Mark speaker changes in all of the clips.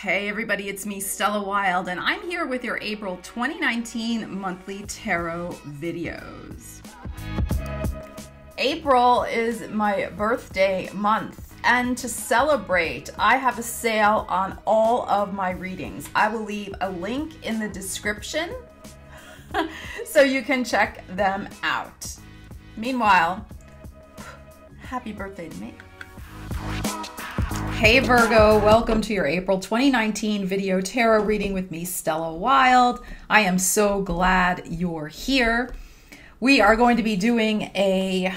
Speaker 1: Hey everybody, it's me, Stella Wilde, and I'm here with your April 2019 monthly tarot videos. April is my birthday month, and to celebrate, I have a sale on all of my readings. I will leave a link in the description so you can check them out. Meanwhile, happy birthday to me. Hey Virgo, welcome to your April 2019 video tarot reading with me, Stella Wilde. I am so glad you're here. We are going to be doing a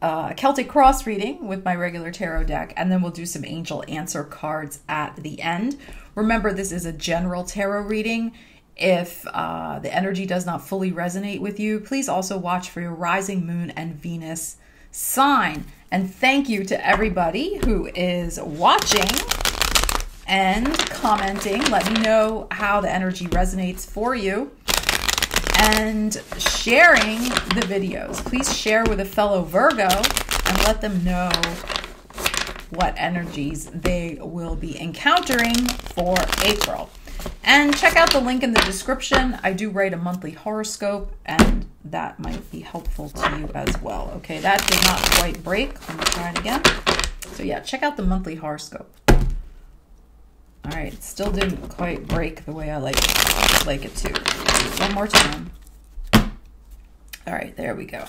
Speaker 1: Celtic cross reading with my regular tarot deck, and then we'll do some angel answer cards at the end. Remember, this is a general tarot reading. If the energy does not fully resonate with you, please also watch for your rising moon and Venus sign. And thank you to everybody who is watching and commenting. Let me know how the energy resonates for you, and sharing the videos. Please share with a fellow Virgo and let them know what energies they will be encountering for April. And check out the link in the description. I do write a monthly horoscope, and that might be helpful to you as well. Okay, that did not quite break. Let me try it again. So yeah, check out the monthly horoscope. All right, it still didn't quite break the way I like it to. One more time. All right, there we go.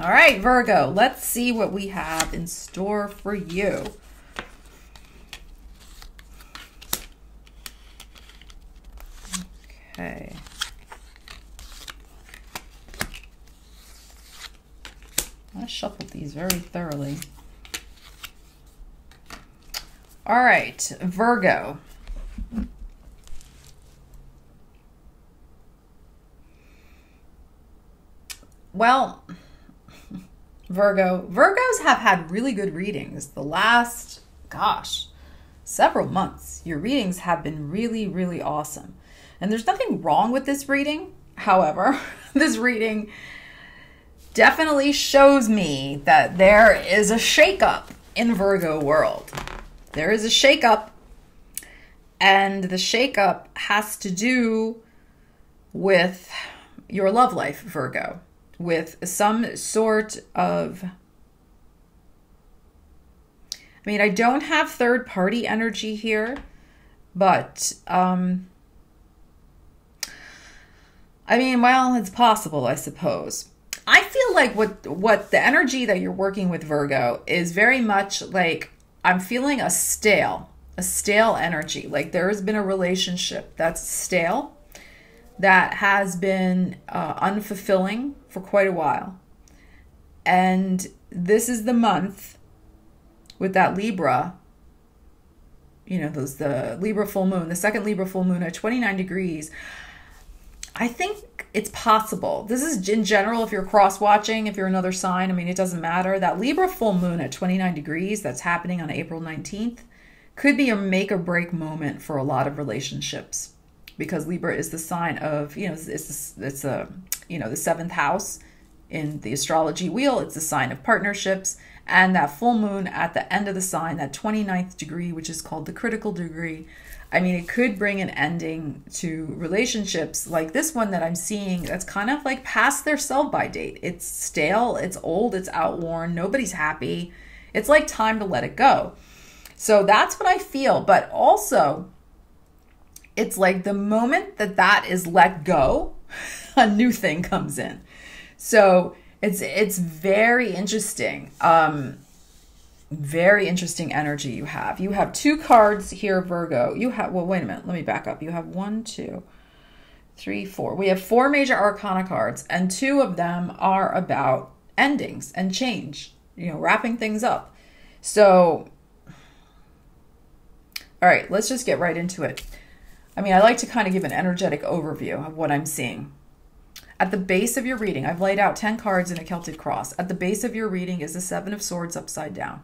Speaker 1: All right, Virgo, let's see what we have in store for you. Okay. I shuffled these very thoroughly. All right, Virgo. Well, Virgos have had really good readings the last, several months. Your readings have been really, really awesome. And there's nothing wrong with this reading. However, this reading definitely shows me that there is a shakeup in Virgo world. There is a shakeup, and the shakeup has to do with your love life, Virgo, with some sort of, I don't have third party energy here, but, well, it's possible, I suppose. I feel like what the energy that you're working with, Virgo, is very much like I'm feeling a stale energy. Like there has been a relationship that's stale, that has been unfulfilling for quite a while. And this is the month with that Libra, the Libra full moon, the second Libra full moon at 29 degrees. I think it's possible. This is in general, if you're cross-watching, if you're another sign, it doesn't matter. That Libra full moon at 29 degrees that's happening on April 19th could be a make or break moment for a lot of relationships, because Libra is the sign of, it's the seventh house in the astrology wheel. It's the sign of partnerships, and that full moon at the end of the sign, that 29th degree, which is called the critical degree, it could bring an ending to relationships like this one that I'm seeing that's kind of like past their sell-by date. It's stale, it's old, it's outworn, nobody's happy. It's like time to let it go. So that's what I feel. But also, it's like the moment that is let go, a new thing comes in. So it's very interesting. Very interesting energy you have. You have two cards here, Virgo. You have, well, wait a minute. Let me back up. You have 1, 2, 3, 4. We have 4 major arcana cards, and 2 of them are about endings and change, wrapping things up. So, all right, let's just get right into it. I like to kind of give an energetic overview of what I'm seeing. At the base of your reading, I've laid out 10 cards in a Celtic cross. At the base of your reading is the 7 of Swords upside down.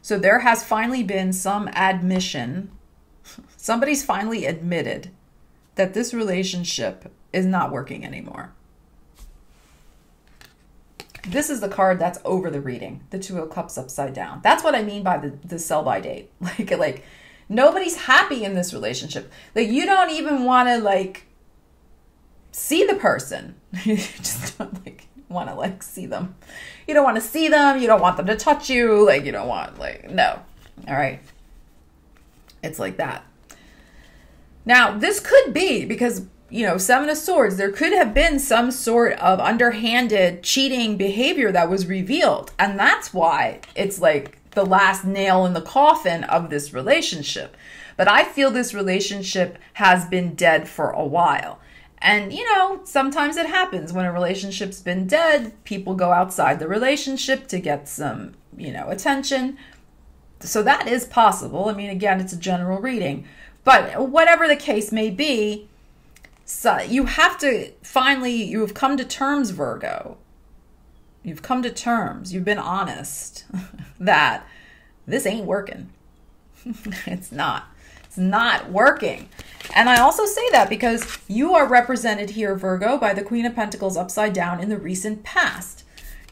Speaker 1: So there has finally been some admission. Somebody's finally admitted that this relationship is not working anymore. This is the card that's over the reading, the 2 of Cups upside down. That's what I mean by the sell-by date. Like Nobody's happy in this relationship. Like, you don't even want to like see the person. You just don't like want to like see them. You don't want to see them. You don't want them to touch you. Like, you don't want like, no. All right. It's like that. Now, this could be because, you know, Seven of Swords, there could have been some sort of underhanded cheating behavior that was revealed. And that's why it's like the last nail in the coffin of this relationship. But I feel this relationship has been dead for a while. And, you know, sometimes it happens when a relationship's been dead, people go outside the relationship to get some, you know, attention. So that is possible. I mean, again, it's a general reading. But whatever the case may be, so you have to finally, you have come to terms, Virgo. You've come to terms. You've been honest that this ain't working. It's not. It's not working. And I also say that because you are represented here, Virgo, by the Queen of Pentacles upside down in the recent past.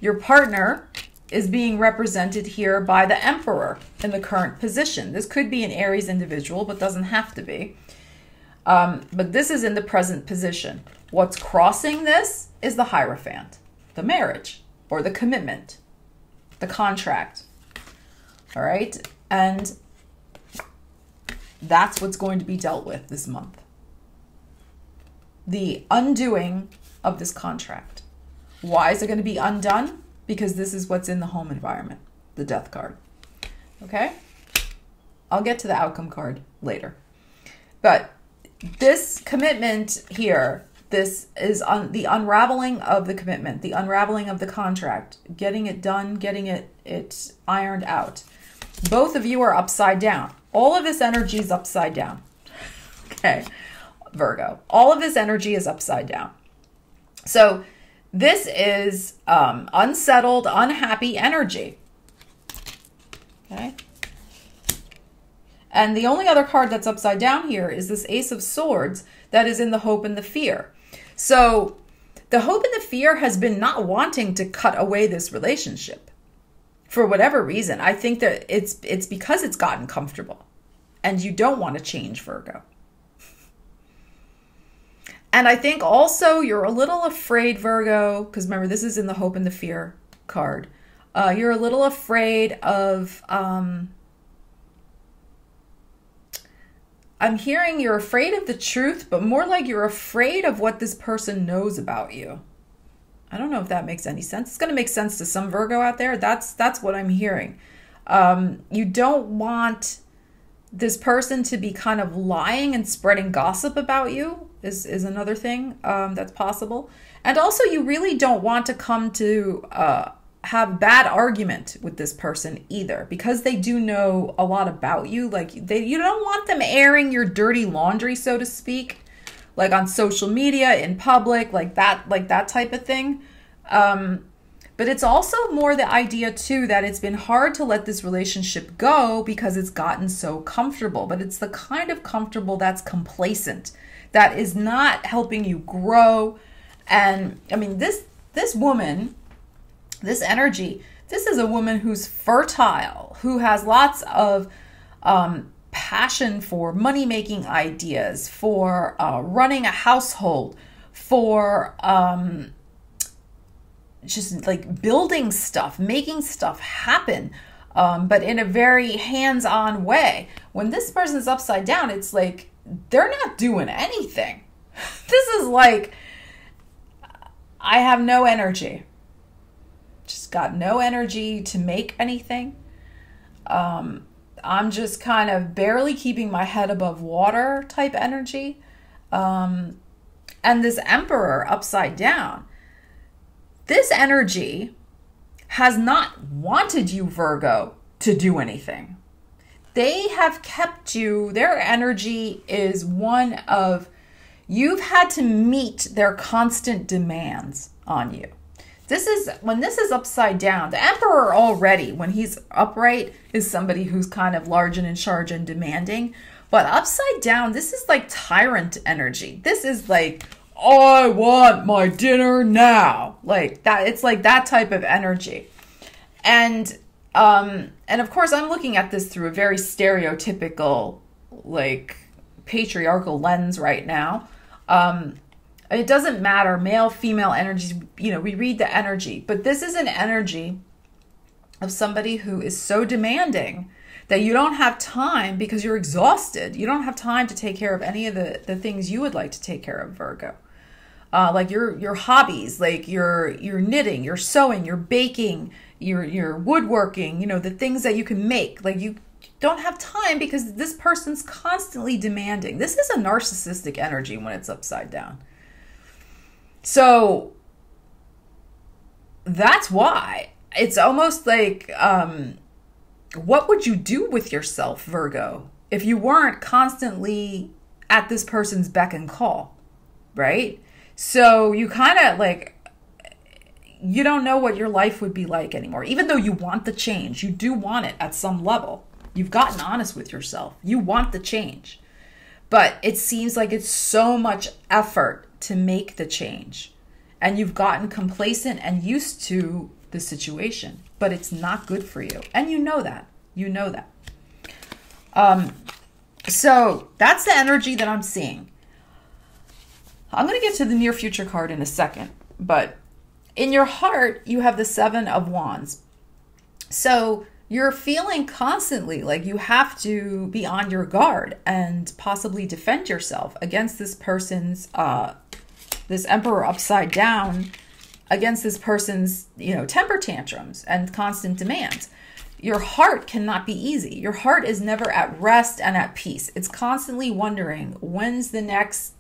Speaker 1: Your partner is being represented here by the Emperor in the current position. This could be an Aries individual, but doesn't have to be. But this is in the present position. What's crossing this is the Hierophant, the marriage or the commitment, the contract. All right. And that's what's going to be dealt with this month. The undoing of this contract. Why is it going to be undone? Because this is what's in the home environment, the Death card. Okay? I'll get to the outcome card later. But this commitment here, this is the unraveling of the commitment, the unraveling of the contract, getting it done, getting it ironed out. Both of you are upside down. All of this energy is upside down. Okay, Virgo. All of this energy is upside down. So this is unsettled, unhappy energy. Okay. And the only other card that's upside down here is this Ace of Swords that is in the hope and the fear. So the hope and the fear has been not wanting to cut away this relationship for whatever reason. I think that it's because it's gotten comfortable and you don't want to change, Virgo. And I think also you're a little afraid, Virgo, because remember, this is in the hope and the fear card. You're a little afraid of, I'm hearing you're afraid of the truth, but more like you're afraid of what this person knows about you. I don't know if that makes any sense. It's going to make sense to some Virgo out there. That's what I'm hearing. You don't want this person to be kind of lying and spreading gossip about you is another thing that's possible. And also you really don't want to come to have bad argument with this person either, because they do know a lot about you. Like you don't want them airing your dirty laundry, so to speak, like on social media, in public, like that type of thing. But it's also more the idea too that it's been hard to let this relationship go because it's gotten so comfortable. But it's the kind of comfortable that's complacent, that is not helping you grow. And I mean, this woman, this energy, this is a woman who's fertile, who has lots of passion for money-making ideas, for running a household, for just like building stuff, making stuff happen, but in a very hands-on way. When this person's upside down, it's like they're not doing anything. This is like, I have no energy. Just got no energy to make anything. I'm just kind of barely keeping my head above water type energy. And this Emperor upside down, this energy has not wanted you, Virgo, to do anything. They have kept you, their energy is one of, you've had to meet their constant demands on you. When this is upside down, the Emperor already, when he's upright, is somebody who's kind of large and in charge and demanding. But upside down, this is like tyrant energy. This is like, I want my dinner now. Like that, it's like that type of energy. And of course, I'm looking at this through a very stereotypical like patriarchal lens right now. It doesn't matter, male, female energies, you know, we read the energy, but this is an energy of somebody who is so demanding that you don't have time because you're exhausted. You don't have time to take care of any of the things you would like to take care of, Virgo. Like your hobbies, like your knitting, your sewing, your baking, your woodworking, you know, the things that you can make. Like you don't have time because this person's constantly demanding. This is a narcissistic energy when it's upside down. So that's why it's almost like, what would you do with yourself, Virgo, if you weren't constantly at this person's beck and call, right? So you kind of like, you don't know what your life would be like anymore. Even though you want the change, you do want it at some level. You've gotten honest with yourself. You want the change. But it seems like it's so much effort to make the change. And you've gotten complacent and used to the situation. But it's not good for you. And you know that. You know that. So that's the energy that I'm seeing. I'm going to get to the near future card in a second. But in your heart, you have the 7 of Wands. So you're feeling constantly like you have to be on your guard and possibly defend yourself against this person's, this Emperor upside down, against this person's, you know, temper tantrums and constant demands. Your heart cannot be easy. Your heart is never at rest and at peace. It's constantly wondering, when's the next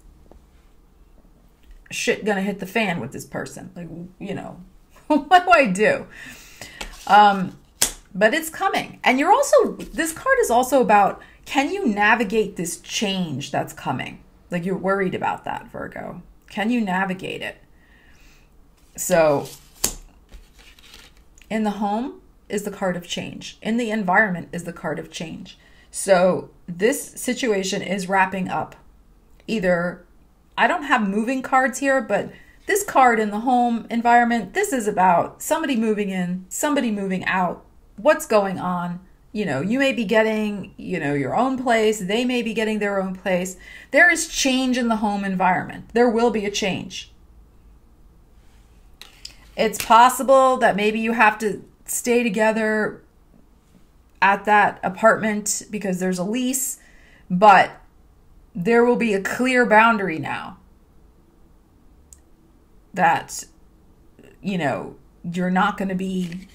Speaker 1: shit gonna hit the fan with this person? Like, you know, what do I do? But it's coming. And you're also, this card is also about, can you navigate this change that's coming? Like you're worried about that, Virgo. Can you navigate it? So in the home is the card of change. In the environment is the card of change. So this situation is wrapping up. Either, I don't have moving cards here, but this card in the home environment, this is about somebody moving in, somebody moving out. What's going on? You know, you may be getting, you know, your own place. They may be getting their own place. There is change in the home environment. There will be a change. It's possible that maybe you have to stay together at that apartment because there's a lease, but there will be a clear boundary now that, you know, you're not going to be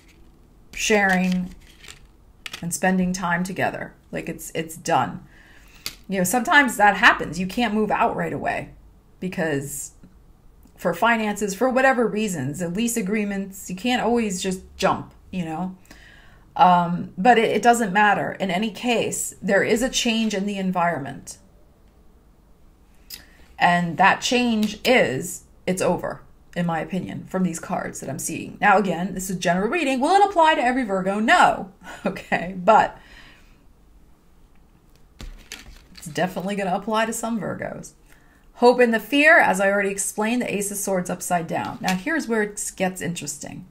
Speaker 1: sharing and spending time together. Like it's done. You know, sometimes that happens. You can't move out right away because for finances, for whatever reasons, the lease agreements, you can't always just jump, you know. But it doesn't matter. In any case, there is a change in the environment. And that change is, it's over, in my opinion, from these cards that I'm seeing. Now, again, this is general reading. Will it apply to every Virgo? No. Okay, but it's definitely going to apply to some Virgos. Hope and the fear, as I already explained, the Ace of Swords upside down. Now, here's where it gets interesting.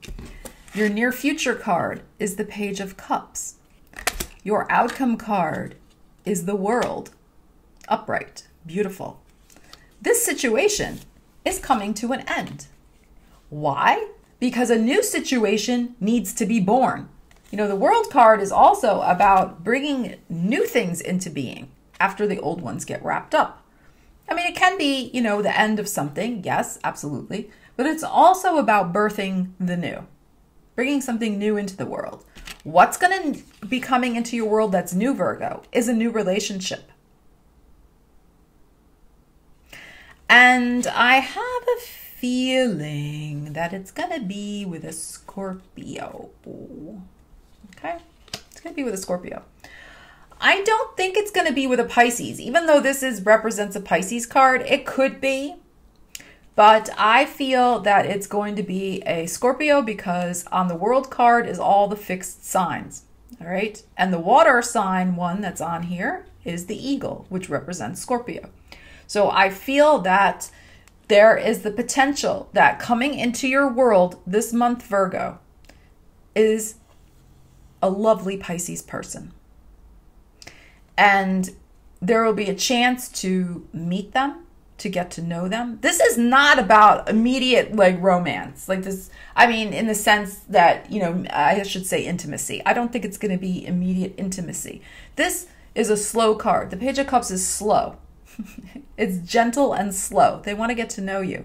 Speaker 1: Your near future card is the Page of Cups. Your outcome card is the World, upright, beautiful. This situation is coming to an end. Why? Because a new situation needs to be born. You know, the World card is also about bringing new things into being after the old ones get wrapped up. I mean, it can be, you know, the end of something. Yes, absolutely. But it's also about birthing the new, bringing something new into the world. What's going to be coming into your world that's new, Virgo, is a new relationship. And I have a feeling that it's going to be with a Scorpio. Okay? It's going to be with a Scorpio. I don't think it's going to be with a Pisces. Even though this represents a Pisces card, it could be. But I feel that it's going to be a Scorpio because on the World card is all the fixed signs. All right? And the water sign one that's on here is the eagle, which represents Scorpio. So I feel that there is the potential that coming into your world this month, Virgo, is a lovely Pisces person. And there will be a chance to meet them, to get to know them. This is not about immediate like romance. Like this, I mean, in the sense that, you know, I should say intimacy. I don't think it's going to be immediate intimacy. This is a slow card. The Page of Cups is slow. It's gentle and slow. They want to get to know you.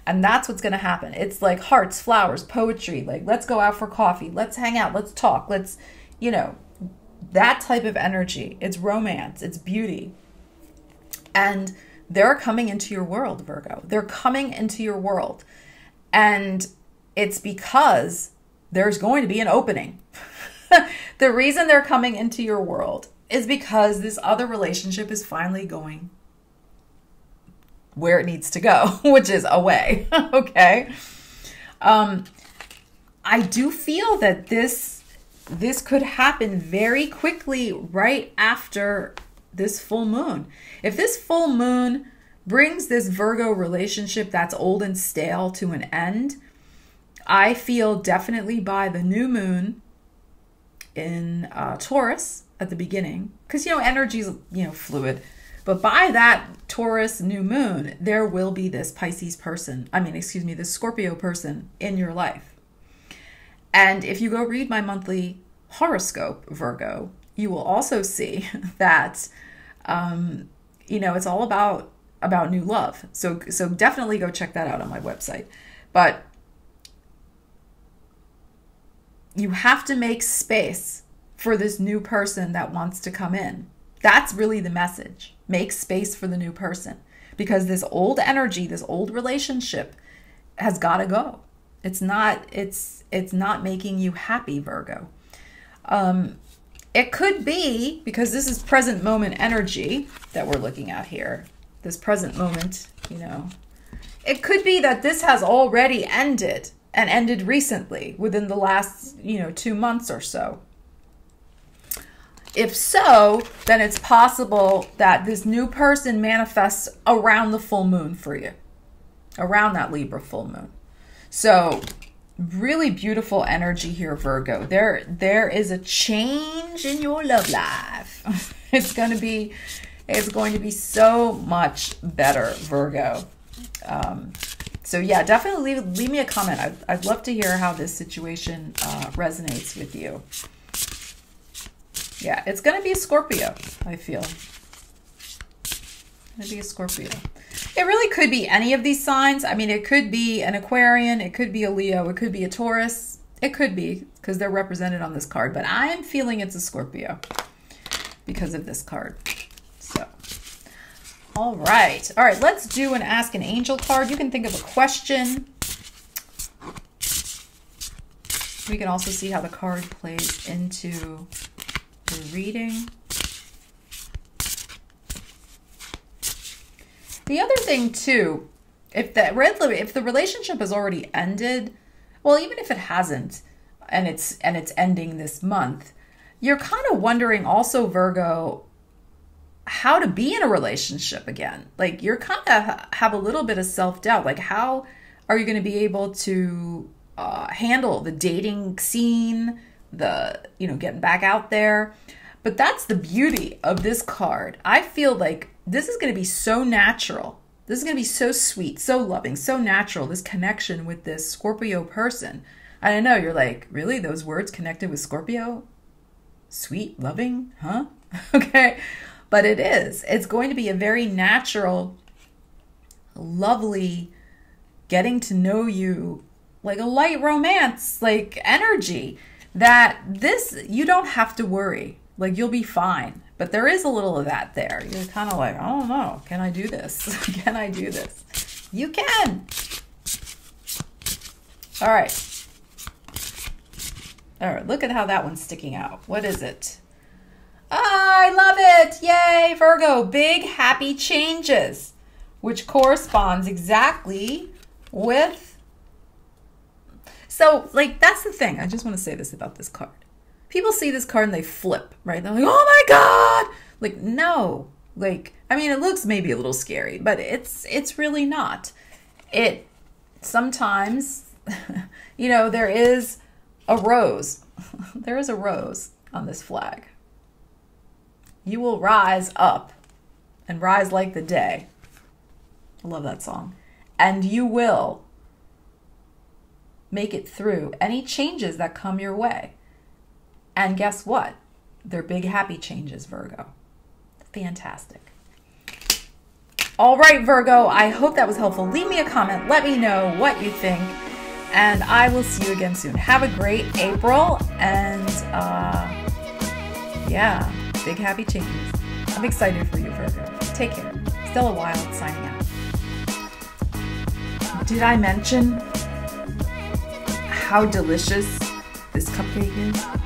Speaker 1: And that's what's going to happen. It's like hearts, flowers, poetry. Like, let's go out for coffee. Let's hang out. Let's talk. Let's, you know, that type of energy. It's romance. It's beauty. And they're coming into your world, Virgo. They're coming into your world. And it's because there's going to be an opening. The reason they're coming into your world is because this other relationship is finally going where it needs to go, which is away. Okay. I do feel that this could happen very quickly right after this full moon. If this full moon brings this Virgo relationship that's old and stale to an end, I feel definitely by the new moon in Taurus at the beginning, because, you know, energy is, you know, fluid. But by that Taurus new moon, there will be this Pisces person, this Scorpio person in your life. And if you go read my monthly horoscope, Virgo, you will also see that, you know, it's all about new love. So definitely go check that out on my website. But you have to make space for this new person that wants to come in. That's really the message. Make space for the new person, because this old energy, this old relationship has got to go. It's not making you happy, Virgo. It could be, because this is present moment energy that we're looking at here, this present moment, you know, it could be that this has already ended and ended recently within the last, you know, 2 months or so. If so, then it's possible that this new person manifests around the full moon for you, around that Libra full moon. So really beautiful energy here, Virgo. There is a change in your love life. It's going to be so much better, Virgo. So yeah, definitely leave me a comment. I'd love to hear how this situation resonates with you. Yeah, it's going to be a Scorpio, I feel. It's going to be a Scorpio. It really could be any of these signs. I mean, it could be an Aquarian. It could be a Leo. It could be a Taurus. It could be, because they're represented on this card. But I am feeling it's a Scorpio because of this card. So, all right. All right, let's do an Ask an Angel card. You can think of a question. We can also see how the card plays into the reading. The other thing too, if the relationship has already ended, well, even if it hasn't, and it's ending this month, you're kind of wondering also, Virgo, how to be in a relationship again. Like, you're kind of have a little bit of self-doubt. Like, how are you going to be able to handle the dating scene, getting back out there? But that's the beauty of this card. I feel like this is going to be so natural. This is going to be so sweet, so loving, so natural, this connection with this Scorpio person. I know you're like, really? Those words connected with Scorpio? Sweet, loving, huh? Okay. But it is. It's going to be a very natural, lovely, getting to know you, like a light romance, like energy, that you don't have to worry. Like, you'll be fine. But there is a little of that there. You're kind of like, I don't know. Can I do this? Can I do this? You can. All right. All right. Look at how that one's sticking out. What is it? I love it. Yay, Virgo. Big happy changes, which corresponds exactly with. So, like, that's the thing. I just want to say this about this card. People see this card and they flip, right? They're like, oh my God. Like, no. Like, I mean, it looks maybe a little scary, but it's really not. It sometimes, there is a rose. There is a rose on this flag. You will rise up and rise like the day. I love that song. And you will make it through any changes that come your way. And guess what? They're big, happy changes, Virgo. Fantastic. All right, Virgo, I hope that was helpful. Leave me a comment. Let me know what you think. And I will see you again soon. Have a great April. And yeah, big, happy changes. I'm excited for you, Virgo. Take care. Stella Wilde signing out. Did I mention how delicious this cupcake is?